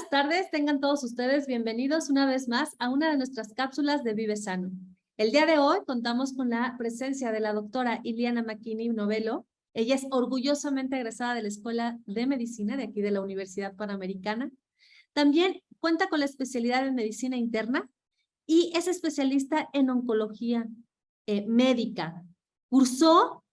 buenas tardes, tengan todos ustedes bienvenidos una vez más a una de nuestras cápsulas de Vive Sano. El día de hoy contamos con la presencia de la doctora Iliana McKinney Novello. Ella es orgullosamente egresada de la Escuela de Medicina de aquí de la Universidad Panamericana. También cuenta con la especialidad en Medicina Interna y es especialista en oncología médica. Cursó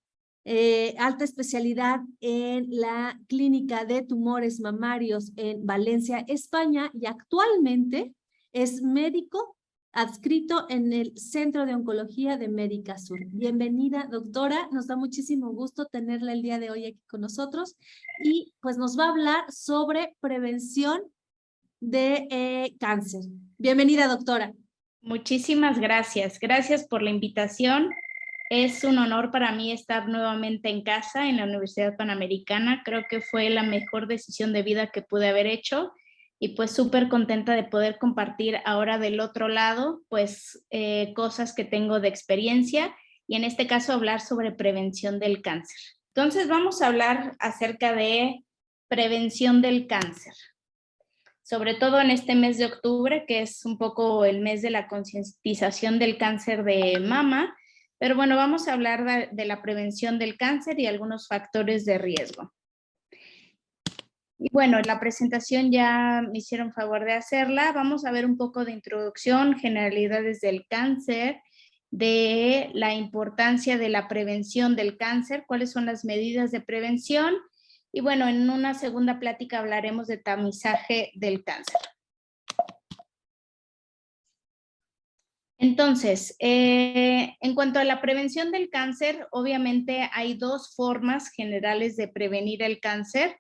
alta especialidad en la Clínica de Tumores Mamarios en Valencia, España, y actualmente es médico adscrito en el Centro de Oncología de Médica Sur. Bienvenida, doctora. Nos da muchísimo gusto tenerla el día de hoy aquí con nosotros y pues nos va a hablar sobre prevención de cáncer. Bienvenida, doctora. Muchísimas gracias. Gracias por la invitación. Es un honor para mí estar nuevamente en casa en la Universidad Panamericana. Creo que fue la mejor decisión de vida que pude haber hecho y pues súper contenta de poder compartir ahora del otro lado pues cosas que tengo de experiencia y en este caso hablar sobre prevención del cáncer. Entonces vamos a hablar acerca de prevención del cáncer. Sobre todo en este mes de octubre, que es un poco el mes de la concientización del cáncer de mama, pero bueno, vamos a hablar de la prevención del cáncer y algunos factores de riesgo. Y bueno, la presentación ya me hicieron favor de hacerla. Vamos a ver un poco de introducción, generalidades del cáncer, de la importancia de la prevención del cáncer, cuáles son las medidas de prevención. Y bueno, en una segunda plática hablaremos de tamizaje del cáncer. Entonces, en cuanto a la prevención del cáncer, obviamente hay dos formas generales de prevenir el cáncer.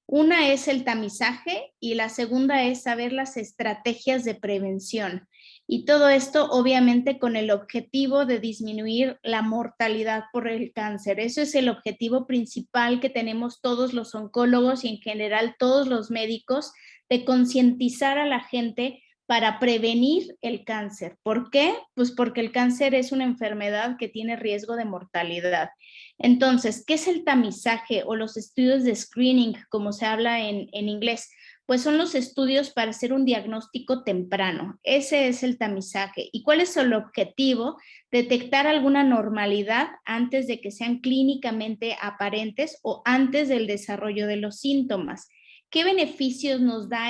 Una es el tamizaje y la segunda es saber las estrategias de prevención. Y todo esto obviamente con el objetivo de disminuir la mortalidad por el cáncer. Eso es el objetivo principal que tenemos todos los oncólogos y en general todos los médicos, de concientizar a la gente para prevenir el cáncer. ¿Por qué? Pues porque el cáncer es una enfermedad que tiene riesgo de mortalidad. Entonces, ¿qué es el tamizaje o los estudios de screening, como se habla en inglés? Pues son los estudios para hacer un diagnóstico temprano. Ese es el tamizaje. ¿Y cuál es el objetivo? Detectar alguna normalidad antes de que sean clínicamente aparentes o antes del desarrollo de los síntomas. ¿Qué beneficios nos da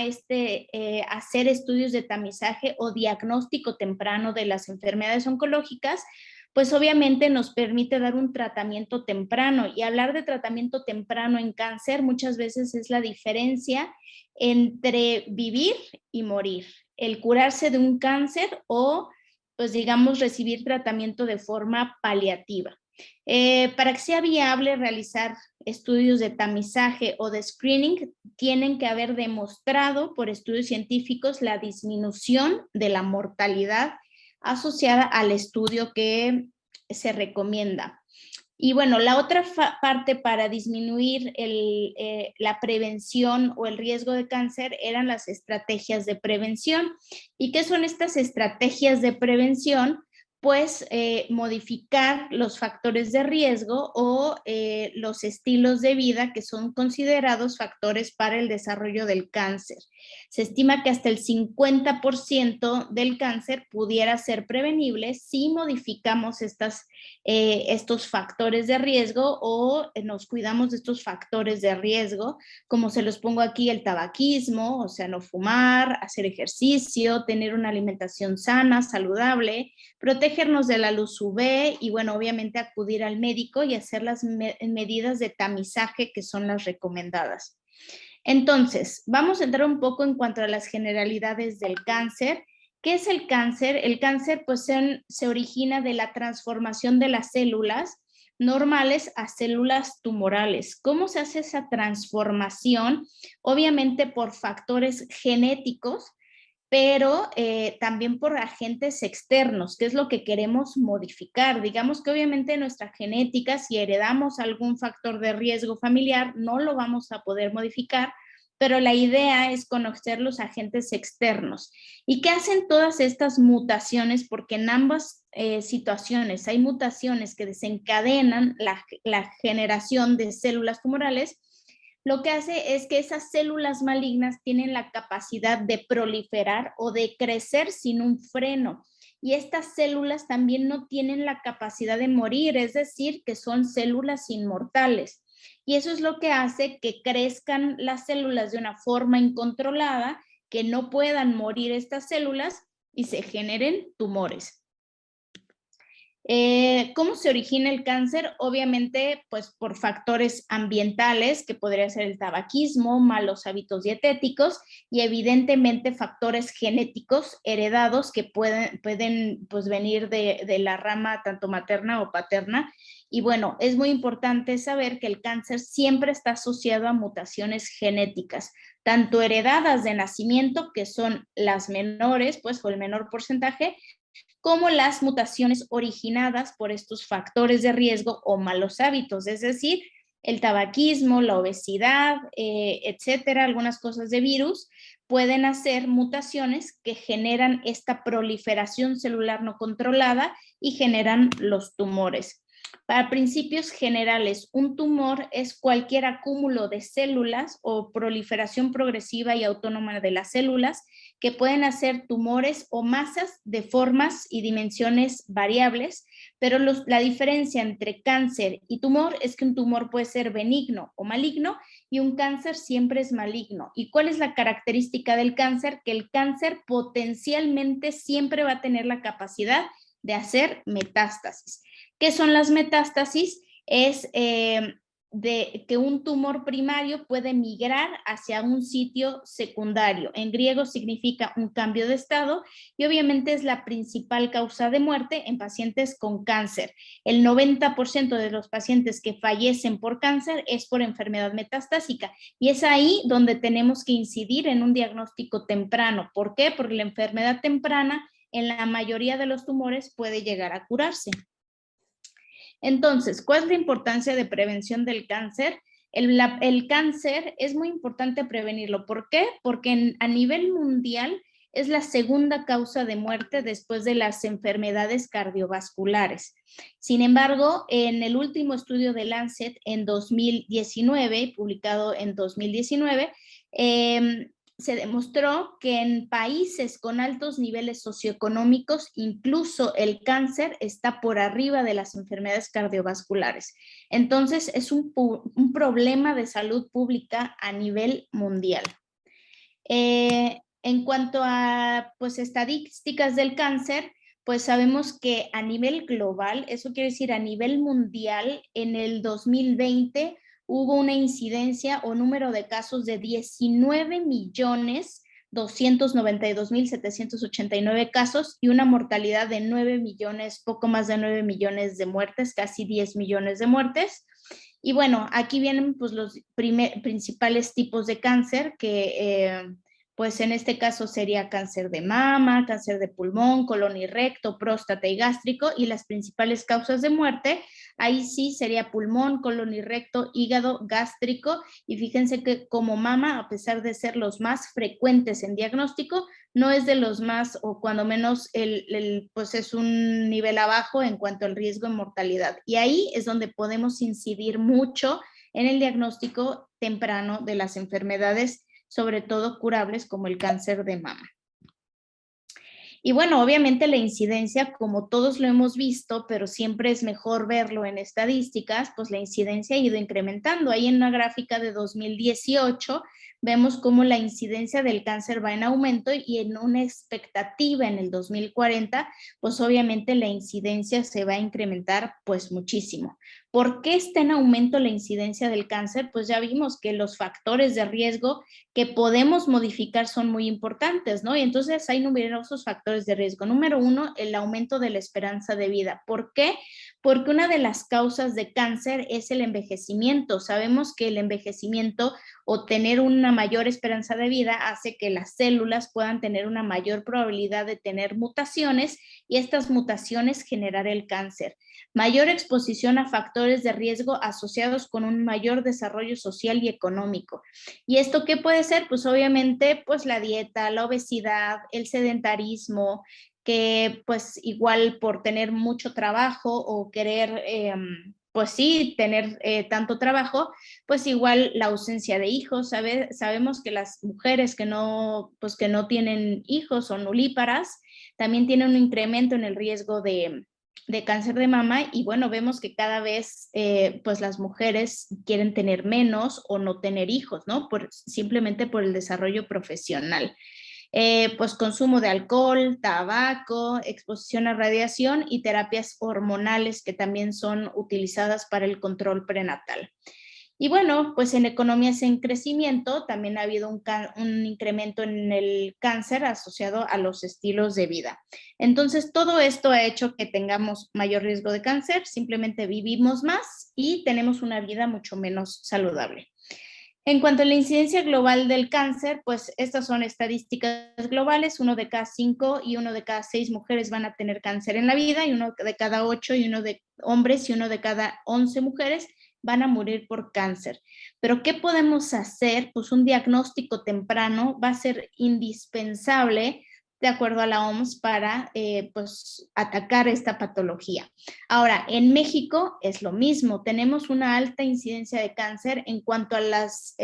hacer estudios de tamizaje o diagnóstico temprano de las enfermedades oncológicas? Pues obviamente nos permite dar un tratamiento temprano, y hablar de tratamiento temprano en cáncer muchas veces es la diferencia entre vivir y morir, el curarse de un cáncer o pues digamos recibir tratamiento de forma paliativa. Para que sea viable realizar estudios de tamizaje o de screening, tienen que haber demostrado por estudios científicos la disminución de la mortalidad asociada al estudio que se recomienda. Y bueno, la otra parte para disminuir la prevención o el riesgo de cáncer eran las estrategias de prevención. ¿Y qué son estas estrategias de prevención? Pues modificar los factores de riesgo o los estilos de vida que son considerados factores para el desarrollo del cáncer. Se estima que hasta el 50% del cáncer pudiera ser prevenible si modificamos estos factores de riesgo o nos cuidamos de estos factores de riesgo, como se los pongo aquí: el tabaquismo, o sea, no fumar, hacer ejercicio, tener una alimentación sana, saludable, protegernos de la luz UV y bueno, obviamente acudir al médico y hacer las medidas de tamizaje que son las recomendadas. Entonces, vamos a entrar un poco en cuanto a las generalidades del cáncer. ¿Qué es el cáncer? El cáncer pues se origina de la transformación de las células normales a células tumorales. ¿Cómo se hace esa transformación? Obviamente por factores genéticos, pero también por agentes externos, que es lo que queremos modificar. Digamos que obviamente nuestra genética, si heredamos algún factor de riesgo familiar, no lo vamos a poder modificar, pero la idea es conocer los agentes externos. ¿Y qué hacen todas estas mutaciones? Porque en ambas situaciones hay mutaciones que desencadenan la generación de células tumorales. lo que hace es que esas células malignas tienen la capacidad de proliferar o de crecer sin un freno. Y estas células también no tienen la capacidad de morir, es decir, que son células inmortales. Y eso es lo que hace que crezcan las células de una forma incontrolada, que no puedan morir estas células y se generen tumores. ¿Cómo se origina el cáncer? Obviamente, pues por factores ambientales, que podría ser el tabaquismo, malos hábitos dietéticos y evidentemente factores genéticos heredados que pueden pues, venir de la rama tanto materna o paterna. Y bueno, es muy importante saber que el cáncer siempre está asociado a mutaciones genéticas, tanto heredadas de nacimiento, que son las menores, pues o el menor porcentaje, como las mutaciones originadas por estos factores de riesgo o malos hábitos, es decir, el tabaquismo, la obesidad, etcétera, algunas cosas de virus, pueden hacer mutaciones que generan esta proliferación celular no controlada y generan los tumores. Para principios generales, un tumor es cualquier acúmulo de células o proliferación progresiva y autónoma de las células que pueden hacer tumores o masas de formas y dimensiones variables, pero la diferencia entre cáncer y tumor es que un tumor puede ser benigno o maligno y un cáncer siempre es maligno. ¿Y cuál es la característica del cáncer? Que el cáncer potencialmente siempre va a tener la capacidad de hacer metástasis. ¿Qué son las metástasis? Es de que un tumor primario puede migrar hacia un sitio secundario. En griego significa un cambio de estado y obviamente es la principal causa de muerte en pacientes con cáncer. El 90% de los pacientes que fallecen por cáncer es por enfermedad metastásica y es ahí donde tenemos que incidir en un diagnóstico temprano. ¿Por qué? Porque la enfermedad temprana en la mayoría de los tumores puede llegar a curarse. Entonces, ¿cuál es la importancia de prevención del cáncer? El cáncer es muy importante prevenirlo. ¿Por qué? Porque a nivel mundial es la segunda causa de muerte después de las enfermedades cardiovasculares. Sin embargo, en el último estudio de Lancet en 2019, publicado en 2019, se demostró que en países con altos niveles socioeconómicos, incluso el cáncer está por arriba de las enfermedades cardiovasculares. Entonces, es un problema de salud pública a nivel mundial. En cuanto a pues, estadísticas del cáncer, pues sabemos que a nivel global, eso quiere decir a nivel mundial, en el 2020 hubo una incidencia o número de casos de 19.292.789 casos y una mortalidad de 9 millones, poco más de 9 millones de muertes, casi 10 millones de muertes. Y bueno, aquí vienen pues, los principales tipos de cáncer que pues en este caso sería cáncer de mama, cáncer de pulmón, colon y recto, próstata y gástrico, y las principales causas de muerte, ahí sí sería pulmón, colon y recto, hígado, gástrico, y fíjense que como mama, a pesar de ser los más frecuentes en diagnóstico, no es de los más, o cuando menos, pues es un nivel abajo en cuanto al riesgo de mortalidad. Y ahí es donde podemos incidir mucho en el diagnóstico temprano de las enfermedades, sobre todo curables como el cáncer de mama. Y bueno, obviamente la incidencia, como todos lo hemos visto, pero siempre es mejor verlo en estadísticas, pues la incidencia ha ido incrementando. Ahí en una gráfica de 2018 vemos cómo la incidencia del cáncer va en aumento y en una expectativa en el 2040, pues obviamente la incidencia se va a incrementar pues muchísimo. ¿Por qué está en aumento la incidencia del cáncer? Pues ya vimos que los factores de riesgo que podemos modificar son muy importantes, ¿no? Y entonces hay numerosos factores de riesgo. Número uno, el aumento de la esperanza de vida. ¿Por qué? Porque una de las causas de cáncer es el envejecimiento. Sabemos que el envejecimiento o tener una mayor esperanza de vida hace que las células puedan tener una mayor probabilidad de tener mutaciones y estas mutaciones generar el cáncer. Mayor exposición a factores de riesgo asociados con un mayor desarrollo social y económico. ¿Y esto qué puede ser? Pues obviamente pues la dieta, la obesidad, el sedentarismo, que pues igual por tener mucho trabajo o querer pues sí, tener tanto trabajo, pues igual la ausencia de hijos. Sabemos que las mujeres pues que no tienen hijos o nulíparas también tienen un incremento en el riesgo de cáncer de mama, y bueno, vemos que cada vez pues las mujeres quieren tener menos o no tener hijos, ¿no? Simplemente por el desarrollo profesional. Pues consumo de alcohol, tabaco, exposición a radiación y terapias hormonales que también son utilizadas para el control prenatal. Y bueno, pues en economías en crecimiento también ha habido un incremento en el cáncer asociado a los estilos de vida. Entonces, todo esto ha hecho que tengamos mayor riesgo de cáncer, simplemente vivimos más y tenemos una vida mucho menos saludable. En cuanto a la incidencia global del cáncer, pues estas son estadísticas globales: 1 de cada 5 y 1 de cada 6 mujeres van a tener cáncer en la vida, y 1 de cada 8 y 1 de hombres y 1 de cada 11 mujeres van a morir por cáncer. Pero ¿qué podemos hacer? Pues un diagnóstico temprano va a ser indispensable, de acuerdo a la OMS, para pues atacar esta patología. Ahora, en México es lo mismo, tenemos una alta incidencia de cáncer. En cuanto a las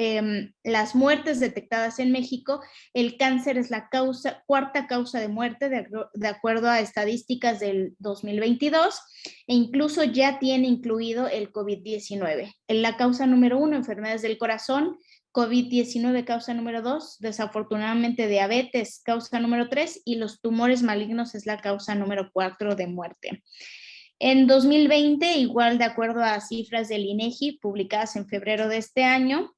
muertes detectadas en México, el cáncer es la cuarta causa de muerte de acuerdo a estadísticas del 2022, e incluso ya tiene incluido el COVID-19. En la causa número 1, enfermedades del corazón; COVID-19 causa número 2, desafortunadamente diabetes causa número 3, y los tumores malignos es la causa número 4 de muerte. En 2020, igual de acuerdo a cifras del INEGI publicadas en febrero de este año,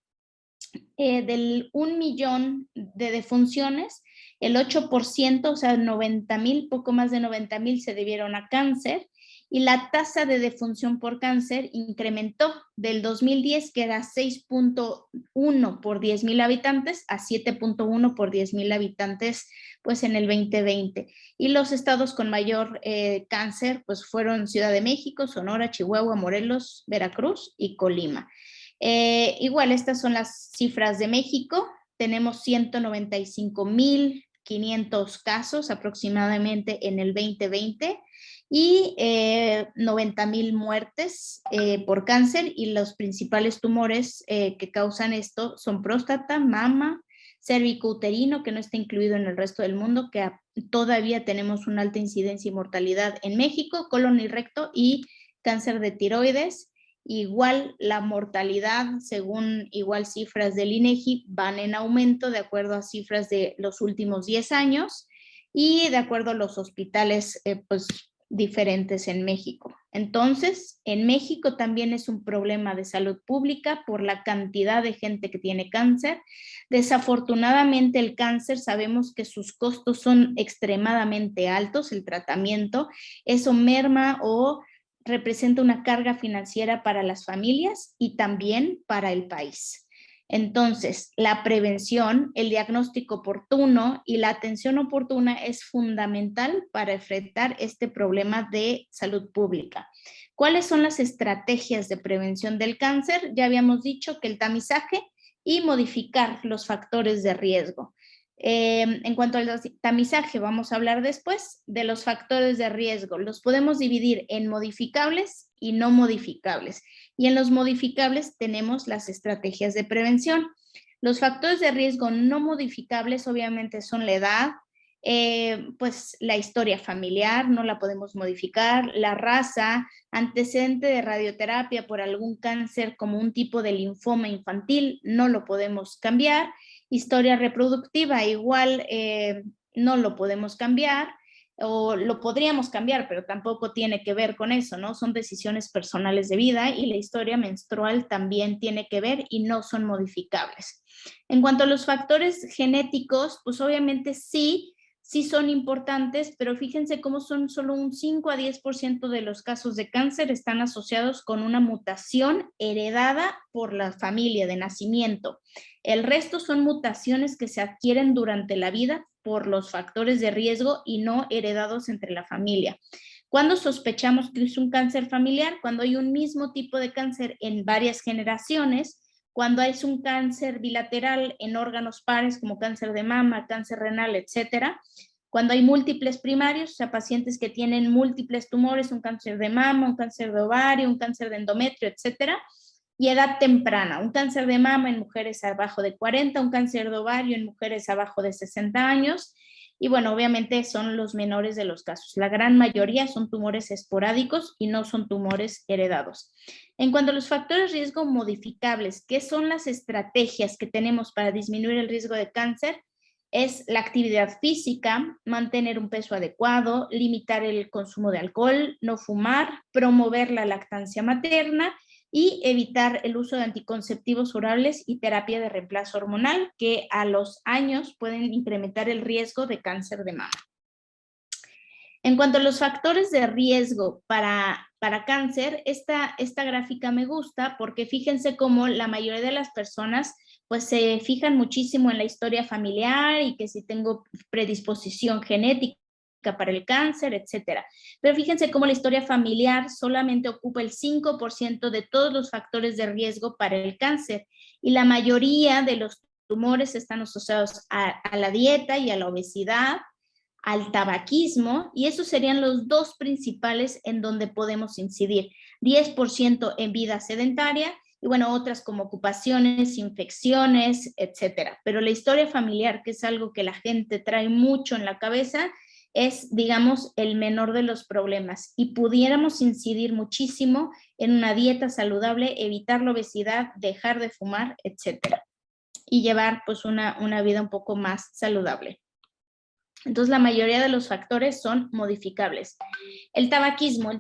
del 1 millón de defunciones, el 8%, o sea, 90,000, poco más de 90,000 se debieron a cáncer, y la tasa de defunción por cáncer incrementó del 2010, que era 6.1 por 10,000 habitantes, a 7.1 por 10,000 habitantes pues en el 2020. Y los estados con mayor cáncer pues fueron Ciudad de México, Sonora, Chihuahua, Morelos, Veracruz y Colima. Igual estas son las cifras de México. Tenemos 195,500 casos aproximadamente en el 2020 y 90,000 muertes por cáncer, y los principales tumores que causan esto son próstata, mama, cervicouterino, que no está incluido en el resto del mundo, que todavía tenemos una alta incidencia y mortalidad en México, colon y recto, y cáncer de tiroides. Igual la mortalidad, según igual cifras del INEGI, van en aumento de acuerdo a cifras de los últimos 10 años y de acuerdo a los hospitales pues diferentes en México. Entonces, en México también es un problema de salud pública por la cantidad de gente que tiene cáncer. Desafortunadamente, el cáncer, sabemos que sus costos son extremadamente altos, el tratamiento, eso merma o representa una carga financiera para las familias y también para el país. Entonces, la prevención, el diagnóstico oportuno y la atención oportuna es fundamental para enfrentar este problema de salud pública. ¿Cuáles son las estrategias de prevención del cáncer? Ya habíamos dicho que el tamizaje y modificar los factores de riesgo. En cuanto al tamizaje, vamos a hablar después de los factores de riesgo. Los podemos dividir en modificables y no modificables. Y en los modificables tenemos las estrategias de prevención. Los factores de riesgo no modificables obviamente son la edad, pues la historia familiar, no la podemos modificar, la raza, antecedente de radioterapia por algún cáncer como un tipo de linfoma infantil, no lo podemos cambiar. Historia reproductiva, igual no lo podemos cambiar, o lo podríamos cambiar, pero tampoco tiene que ver con eso, ¿no? Son decisiones personales de vida, y la historia menstrual también tiene que ver y no son modificables. En cuanto a los factores genéticos, pues obviamente sí son importantes, pero fíjense cómo son solo un 5 a 10% de los casos de cáncer están asociados con una mutación heredada por la familia de nacimiento. El resto son mutaciones que se adquieren durante la vida por los factores de riesgo y no heredados entre la familia. ¿Cuándo sospechamos que es un cáncer familiar? Cuando hay un mismo tipo de cáncer en varias generaciones, cuando es un cáncer bilateral en órganos pares como cáncer de mama, cáncer renal, etcétera, Cuando hay múltiples primarios, o sea, pacientes que tienen múltiples tumores, un cáncer de mama, un cáncer de ovario, un cáncer de endometrio, etcétera, y edad temprana, un cáncer de mama en mujeres abajo de 40, un cáncer de ovario en mujeres abajo de 60 años, y bueno, obviamente son los menores de los casos. La gran mayoría son tumores esporádicos y no son tumores heredados. En cuanto a los factores de riesgo modificables, ¿qué son las estrategias que tenemos para disminuir el riesgo de cáncer? Es la actividad física, mantener un peso adecuado, limitar el consumo de alcohol, no fumar, promover la lactancia materna y evitar el uso de anticonceptivos orales y terapia de reemplazo hormonal, que a los años pueden incrementar el riesgo de cáncer de mama. En cuanto a los factores de riesgo para cáncer, esta gráfica me gusta porque fíjense cómo la mayoría de las personas pues se fijan muchísimo en la historia familiar y que si tengo predisposición genética para el cáncer, etcétera. Pero fíjense cómo la historia familiar solamente ocupa el 5% de todos los factores de riesgo para el cáncer y la mayoría de los tumores están asociados a la dieta y a la obesidad, al tabaquismo, y esos serían los dos principales en donde podemos incidir. 10% en vida sedentaria y bueno, otras como ocupaciones, infecciones, etcétera. Pero la historia familiar, que es algo que la gente trae mucho en la cabeza, es, digamos, el menor de los problemas y pudiéramos incidir muchísimo en una dieta saludable, evitar la obesidad, dejar de fumar, etcétera, y llevar pues una vida un poco más saludable. Entonces, la mayoría de los factores son modificables. El tabaquismo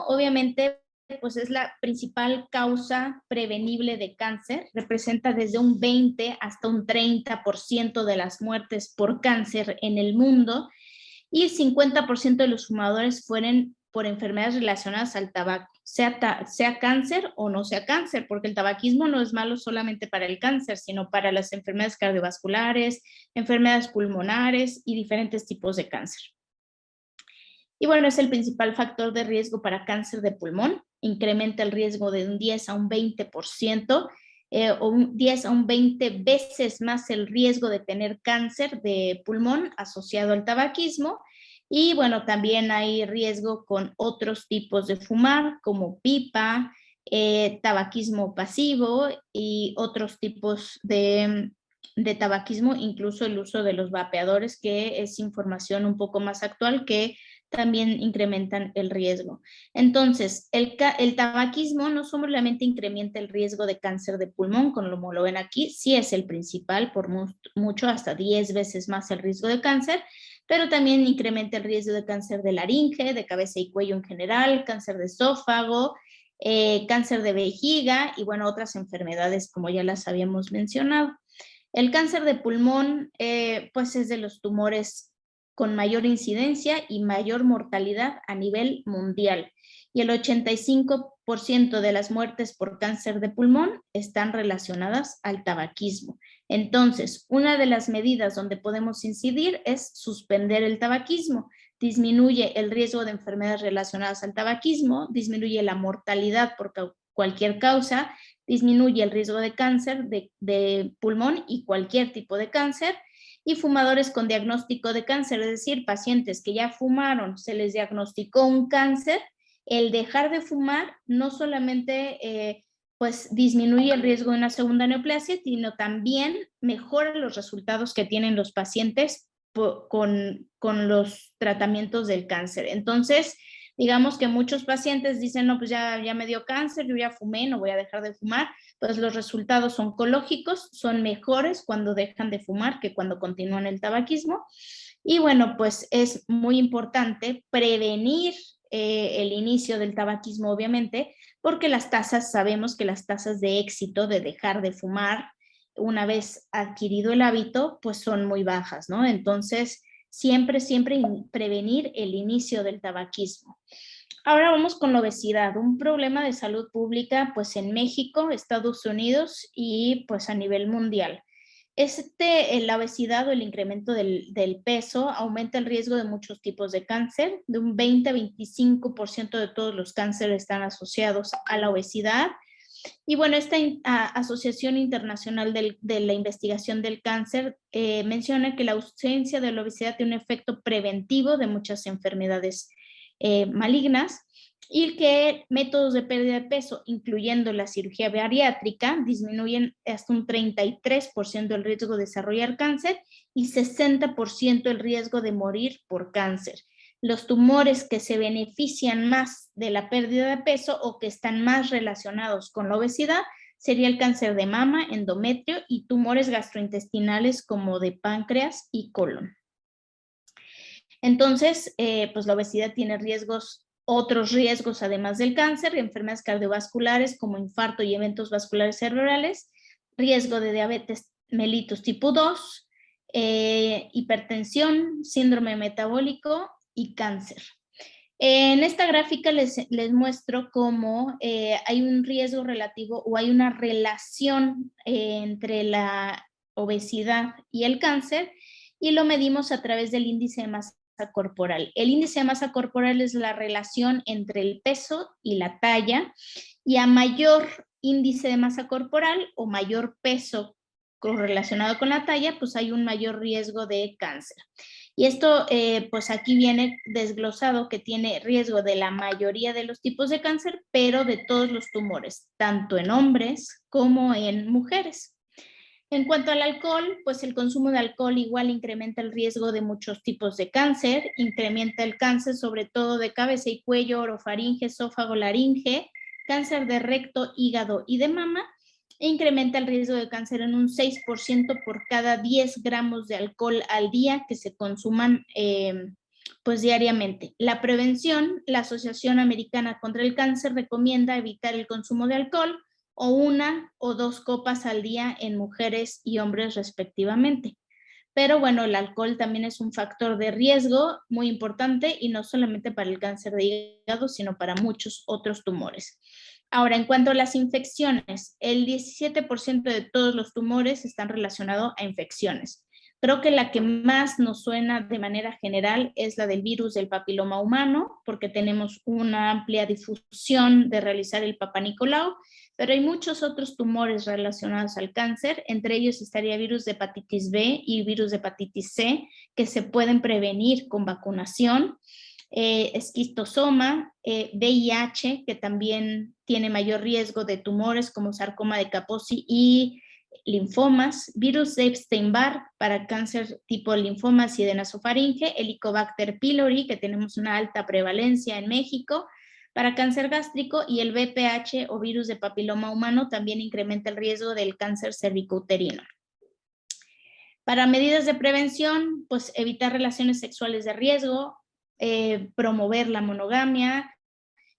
obviamente pues es la principal causa prevenible de cáncer, representa desde un 20 hasta un 30% de las muertes por cáncer en el mundo y el 50% de los fumadores fueron por enfermedades relacionadas al tabaco, sea cáncer o no sea cáncer, porque el tabaquismo no es malo solamente para el cáncer, sino para las enfermedades cardiovasculares, enfermedades pulmonares y diferentes tipos de cáncer. Y bueno, es el principal factor de riesgo para cáncer de pulmón, incrementa el riesgo de un 10 a un 20%, o un 10 a un 20 veces más el riesgo de tener cáncer de pulmón asociado al tabaquismo. Y bueno, también hay riesgo con otros tipos de fumar, como pipa, tabaquismo pasivo y otros tipos de tabaquismo, incluso el uso de los vapeadores, que es información un poco más actual que también incrementan el riesgo. Entonces, el tabaquismo no solamente incrementa el riesgo de cáncer de pulmón, como lo ven aquí, sí es el principal, por mucho, hasta 10 veces más el riesgo de cáncer, pero también incrementa el riesgo de cáncer de laringe, de cabeza y cuello en general, cáncer de esófago, cáncer de vejiga y bueno, otras enfermedades como ya las habíamos mencionado. El cáncer de pulmón, pues es de los tumores con mayor incidencia y mayor mortalidad a nivel mundial. Y el 85% de las muertes por cáncer de pulmón están relacionadas al tabaquismo. Entonces, una de las medidas donde podemos incidir es suspender el tabaquismo. Disminuye el riesgo de enfermedades relacionadas al tabaquismo, disminuye la mortalidad por cualquier causa, disminuye el riesgo de cáncer de pulmón y cualquier tipo de cáncer, y fumadores con diagnóstico de cáncer, es decir, pacientes que ya fumaron, se les diagnosticó un cáncer, el dejar de fumar no solamente pues disminuye el riesgo de una segunda neoplasia, sino también mejora los resultados que tienen los pacientes con los tratamientos del cáncer. Entonces, digamos que muchos pacientes dicen, no, pues ya me dio cáncer, yo ya fumé, no voy a dejar de fumar. Pues los resultados oncológicos son mejores cuando dejan de fumar que cuando continúan el tabaquismo. Y bueno, pues es muy importante prevenir el inicio del tabaquismo, obviamente, porque sabemos que las tasas de éxito de dejar de fumar una vez adquirido el hábito, pues son muy bajas, ¿no? Entonces, siempre prevenir el inicio del tabaquismo. Ahora vamos con la obesidad, un problema de salud pública pues en México, Estados Unidos y pues a nivel mundial. La obesidad o el incremento del peso aumenta el riesgo de muchos tipos de cáncer, de un 20 a 25% de todos los cánceres están asociados a la obesidad. Y bueno, esta Asociación Internacional de la Investigación del Cáncer menciona que la ausencia de la obesidad tiene un efecto preventivo de muchas enfermedades malignas, y que métodos de pérdida de peso, incluyendo la cirugía bariátrica, disminuyen hasta un 33% el riesgo de desarrollar cáncer y 60% el riesgo de morir por cáncer. Los tumores que se benefician más de la pérdida de peso o que están más relacionados con la obesidad sería el cáncer de mama, endometrio y tumores gastrointestinales como de páncreas y colon. Entonces, pues la obesidad tiene otros riesgos además del cáncer, enfermedades cardiovasculares como infarto y eventos vasculares cerebrales, riesgo de diabetes mellitus tipo 2, hipertensión, síndrome metabólico y cáncer. En esta gráfica les muestro cómo hay un riesgo relativo o hay una relación entre la obesidad y el cáncer, y lo medimos a través del índice de masa corporal. El índice de masa corporal es la relación entre el peso y la talla, y a mayor índice de masa corporal o mayor peso correlacionado con la talla, pues hay un mayor riesgo de cáncer. Y esto, pues aquí viene desglosado que tiene riesgo de la mayoría de los tipos de cáncer, pero de todos los tumores, tanto en hombres como en mujeres. En cuanto al alcohol, pues el consumo de alcohol igual incrementa el riesgo de muchos tipos de cáncer, incrementa el cáncer sobre todo de cabeza y cuello, orofaringe, esófago, laringe, cáncer de recto, hígado y de mama, e incrementa el riesgo de cáncer en un 6% por cada 10 gramos de alcohol al día que se consuman pues diariamente. La prevención, la Asociación Americana contra el Cáncer recomienda evitar el consumo de alcohol o 1 o 2 copas al día en mujeres y hombres respectivamente. Pero bueno, el alcohol también es un factor de riesgo muy importante, y no solamente para el cáncer de hígado, sino para muchos otros tumores. Ahora, en cuanto a las infecciones, el 17% de todos los tumores están relacionados a infecciones. Creo que la que más nos suena de manera general es la del virus del papiloma humano, porque tenemos una amplia difusión de realizar el Papá Nicolau, pero hay muchos otros tumores relacionados al cáncer, entre ellos estaría virus de hepatitis B y virus de hepatitis C, que se pueden prevenir con vacunación. Esquistosoma, VIH, que también tiene mayor riesgo de tumores como sarcoma de Kaposi y linfomas, virus de Epstein-Barr para cáncer tipo linfomas y de nasofaringe, Helicobacter pylori, que tenemos una alta prevalencia en México, para cáncer gástrico, y el VPH o virus de papiloma humano también incrementa el riesgo del cáncer cervicouterino. Para medidas de prevención, pues evitar relaciones sexuales de riesgo, promover la monogamia,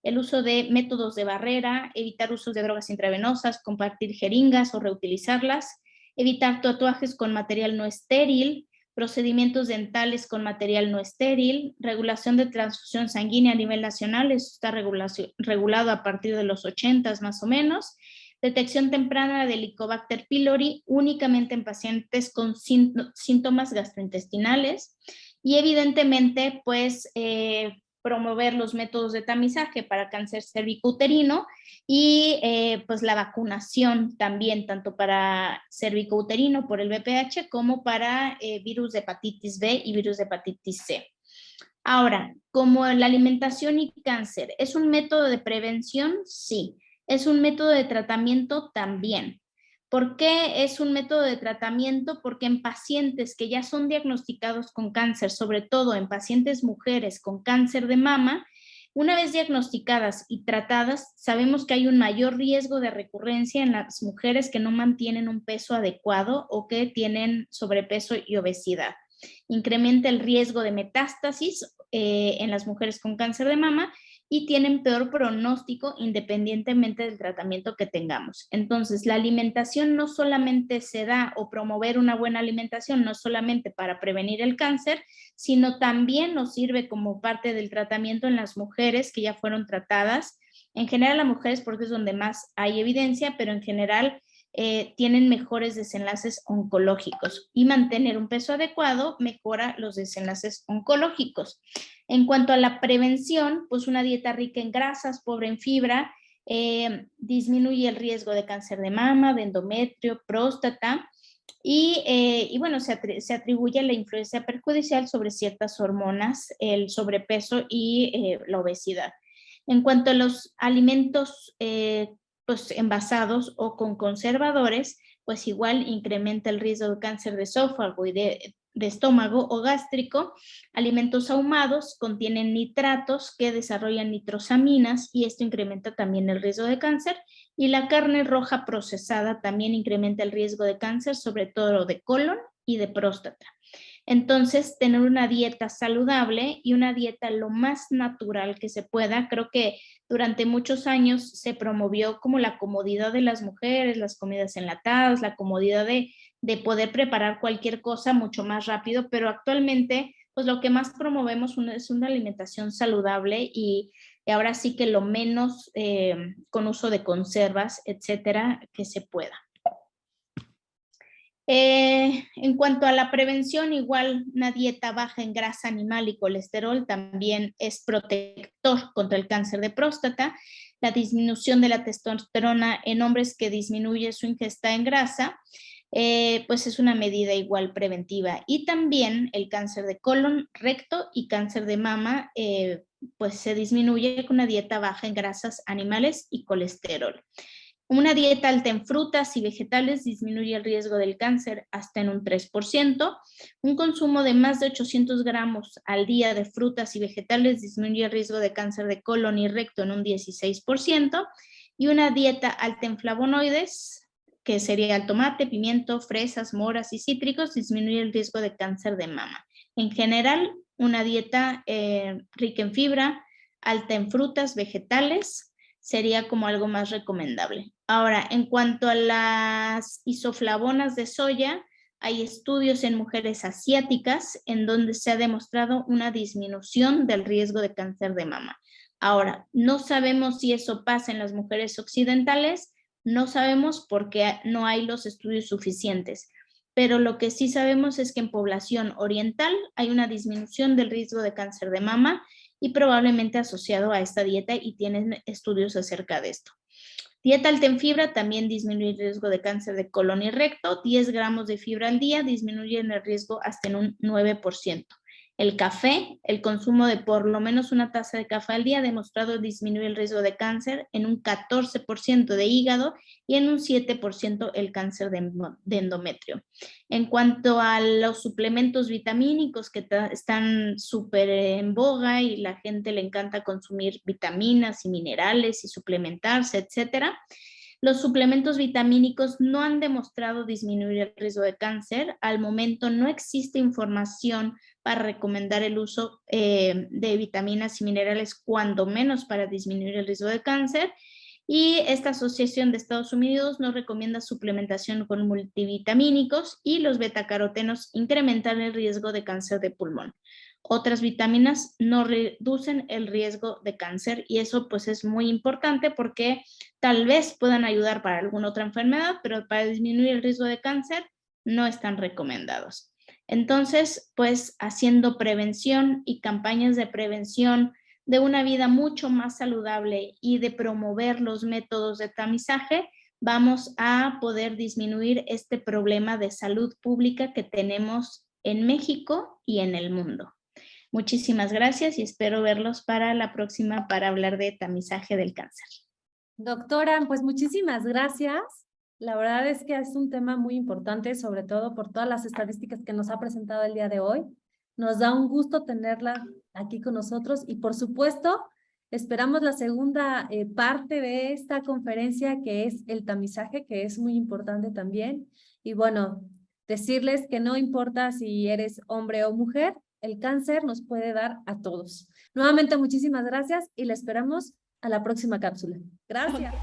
el uso de métodos de barrera, evitar usos de drogas intravenosas, compartir jeringas o reutilizarlas, evitar tatuajes con material no estéril, procedimientos dentales con material no estéril, regulación de transfusión sanguínea a nivel nacional, eso está regulado a partir de los 80s más o menos, detección temprana de Helicobacter pylori únicamente en pacientes con síntomas gastrointestinales, y evidentemente pues promover los métodos de tamizaje para cáncer cervicouterino y pues la vacunación también, tanto para cervicouterino por el VPH como para virus de hepatitis B y virus de hepatitis C. Ahora, como la alimentación y cáncer, ¿es un método de prevención? Sí. ¿Es un método de tratamiento? También. ¿Por qué es un método de tratamiento? Porque en pacientes que ya son diagnosticados con cáncer, sobre todo en pacientes mujeres con cáncer de mama, una vez diagnosticadas y tratadas, sabemos que hay un mayor riesgo de recurrencia en las mujeres que no mantienen un peso adecuado o que tienen sobrepeso y obesidad. Incrementa el riesgo de metástasis en las mujeres con cáncer de mama y tienen peor pronóstico independientemente del tratamiento que tengamos. Entonces, la alimentación no solamente se da, o promover una buena alimentación, no solamente para prevenir el cáncer, sino también nos sirve como parte del tratamiento en las mujeres que ya fueron tratadas. En general, las mujeres porque es donde más hay evidencia, pero en general tienen mejores desenlaces oncológicos, y mantener un peso adecuado mejora los desenlaces oncológicos. En cuanto a la prevención, pues una dieta rica en grasas, pobre en fibra, disminuye el riesgo de cáncer de mama, de endometrio, próstata, y bueno, se atribuye la influencia perjudicial sobre ciertas hormonas, el sobrepeso y la obesidad. En cuanto a los alimentos pues envasados o con conservadores, pues igual incrementa el riesgo de cáncer de esófago y de estómago o gástrico. Alimentos ahumados contienen nitratos que desarrollan nitrosaminas y esto incrementa también el riesgo de cáncer. Y la carne roja procesada también incrementa el riesgo de cáncer, sobre todo de colon y de próstata. Entonces, tener una dieta saludable y una dieta lo más natural que se pueda. Creo que durante muchos años se promovió como la comodidad de las mujeres, las comidas enlatadas, la comodidad de poder preparar cualquier cosa mucho más rápido, pero actualmente pues lo que más promovemos es una alimentación saludable y ahora sí que lo menos con uso de conservas, etcétera, que se pueda. En cuanto a la prevención, igual una dieta baja en grasa animal y colesterol también es protector contra el cáncer de próstata. La disminución de la testosterona en hombres que disminuye su ingesta en grasa, pues es una medida igual preventiva. Y también el cáncer de colon, recto y cáncer de mama, pues se disminuye con una dieta baja en grasas animales y colesterol. Una dieta alta en frutas y vegetales disminuye el riesgo del cáncer hasta en un 3%. Un consumo de más de 800 gramos al día de frutas y vegetales disminuye el riesgo de cáncer de colon y recto en un 16%. Y una dieta alta en flavonoides, que sería el tomate, pimiento, fresas, moras y cítricos, disminuye el riesgo de cáncer de mama. En general, una dieta rica en fibra, alta en frutas, vegetales, sería como algo más recomendable. Ahora, en cuanto a las isoflavonas de soya, hay estudios en mujeres asiáticas en donde se ha demostrado una disminución del riesgo de cáncer de mama. Ahora, no sabemos si eso pasa en las mujeres occidentales, no sabemos porque no hay los estudios suficientes, pero lo que sí sabemos es que en población oriental hay una disminución del riesgo de cáncer de mama y probablemente asociado a esta dieta y tienen estudios acerca de esto. Dieta alta en fibra también disminuye el riesgo de cáncer de colon y recto. 10 gramos de fibra al día disminuyen el riesgo hasta en un 9%. El café, el consumo de por lo menos una taza de café al día ha demostrado disminuir el riesgo de cáncer en un 14% de hígado y en un 7% el cáncer de endometrio. En cuanto a los suplementos vitamínicos que están súper en boga y la gente le encanta consumir vitaminas y minerales y suplementarse, etcétera. Los suplementos vitamínicos no han demostrado disminuir el riesgo de cáncer. Al momento no existe información para recomendar el uso de vitaminas y minerales, cuando menos para disminuir el riesgo de cáncer. Y esta asociación de Estados Unidos nos recomienda suplementación con multivitamínicos y los betacarotenos incrementan el riesgo de cáncer de pulmón. Otras vitaminas no reducen el riesgo de cáncer y eso pues es muy importante porque tal vez puedan ayudar para alguna otra enfermedad, pero para disminuir el riesgo de cáncer no están recomendados. Entonces, pues haciendo prevención y campañas de prevención de una vida mucho más saludable y de promover los métodos de tamizaje, vamos a poder disminuir este problema de salud pública que tenemos en México y en el mundo. Muchísimas gracias y espero verlos para la próxima para hablar de tamizaje del cáncer. Doctora, pues muchísimas gracias. La verdad es que es un tema muy importante, sobre todo por todas las estadísticas que nos ha presentado el día de hoy. Nos da un gusto tenerla aquí con nosotros y por supuesto esperamos la segunda parte de esta conferencia, que es el tamizaje, que es muy importante también. Y bueno, decirles que no importa si eres hombre o mujer, el cáncer nos puede dar a todos. Nuevamente muchísimas gracias y la esperamos a la próxima cápsula. Gracias.